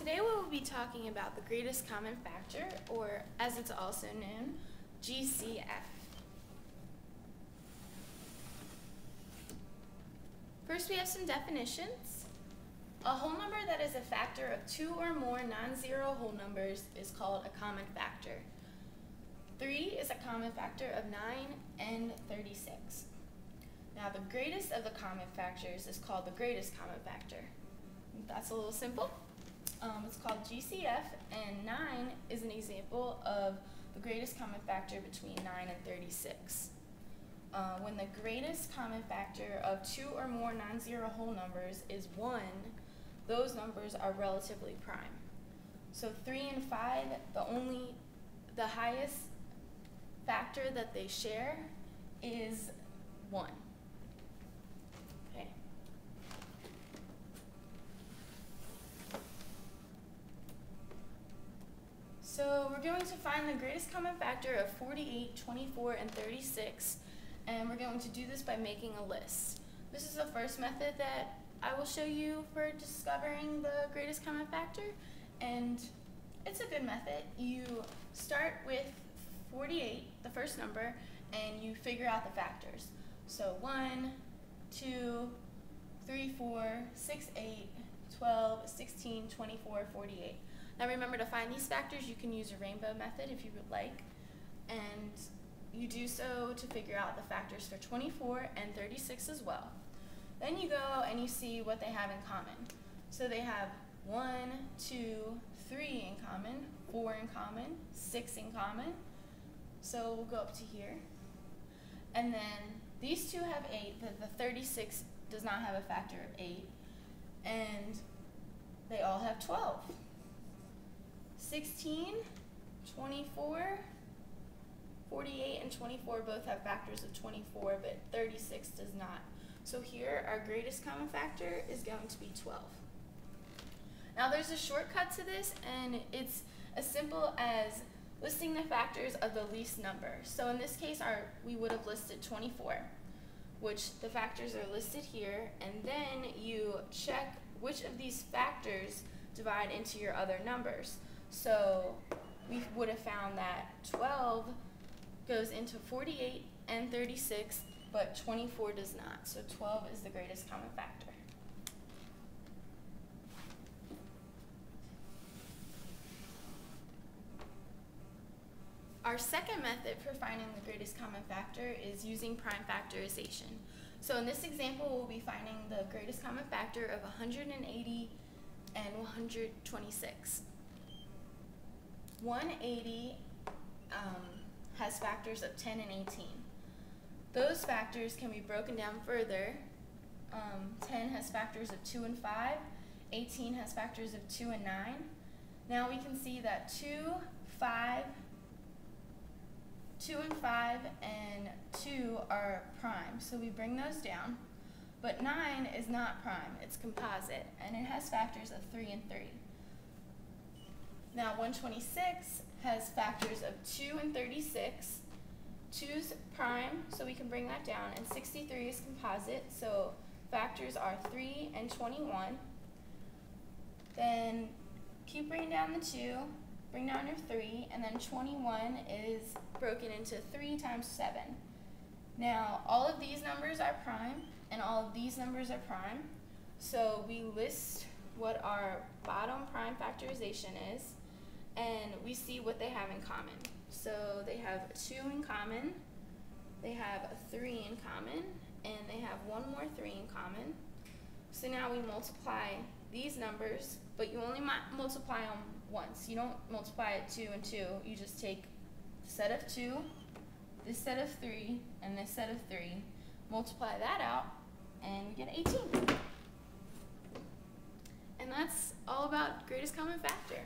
Today we will be talking about the greatest common factor, or as it's also known, GCF. First we have some definitions. A whole number that is a factor of 2 or more non-zero whole numbers is called a common factor. 3 is a common factor of 9 and 36. Now the greatest of the common factors is called the greatest common factor. That's a little simple. It's called GCF, and 9 is an example of the greatest common factor between 9 and 36. When the greatest common factor of 2 or more non-zero whole numbers is 1, those numbers are relatively prime. So 3 and 5, the highest factor that they share is 1. Okay. So we're going to find the greatest common factor of 48, 24, and 36, and we're going to do this by making a list. This is the first method that I will show you for discovering the greatest common factor, and it's a good method. You start with 48, the first number, and you figure out the factors. So 1, 2, 3, 4, 6, 8, 12, 16, 24, 48. Now remember, to find these factors, you can use a rainbow method if you would like, and you do so to figure out the factors for 24 and 36 as well. Then you go and you see what they have in common. So they have 1, 2, 3 in common, 4 in common, 6 in common. So we'll go up to here. And then these two have 8, but the 36 does not have a factor of 8. And they all have 12. 16, 24, 48, and 24 both have factors of 24, but 36 does not. So here, our greatest common factor is going to be 12. Now there's a shortcut to this, and it's as simple as listing the factors of the least number. So in this case, we would have listed 24, which the factors are listed here, and then you check which of these factors divide into your other numbers. So we would have found that 12 goes into 48 and 36, but 24 does not. So 12 is the greatest common factor. Our second method for finding the greatest common factor is using prime factorization. So in this example, we'll be finding the greatest common factor of 180 and 126. 180 has factors of 10 and 18. Those factors can be broken down further. 10 has factors of 2 and 5. 18 has factors of 2 and 9. Now we can see that 2 and 5 and 2 are prime, so we bring those down. But 9 is not prime, it's composite, and it has factors of 3 and 3. Now 126 has factors of 2 and 36. 2's prime, so we can bring that down, and 63 is composite, so factors are 3 and 21. Then keep bringing down the 2, bring down your 3, and then 21 is broken into 3 times 7. Now all of these numbers are prime, and all of these numbers are prime, so we list what our bottom prime factorization is, and we see what they have in common. So they have 2 in common, they have a 3 in common, and they have one more 3 in common. So now we multiply these numbers, but you only multiply them once. You don't multiply it 2 and 2, you just take the set of 2, this set of 3, and this set of 3, multiply that out, and we get 18. And that's all about greatest common factor.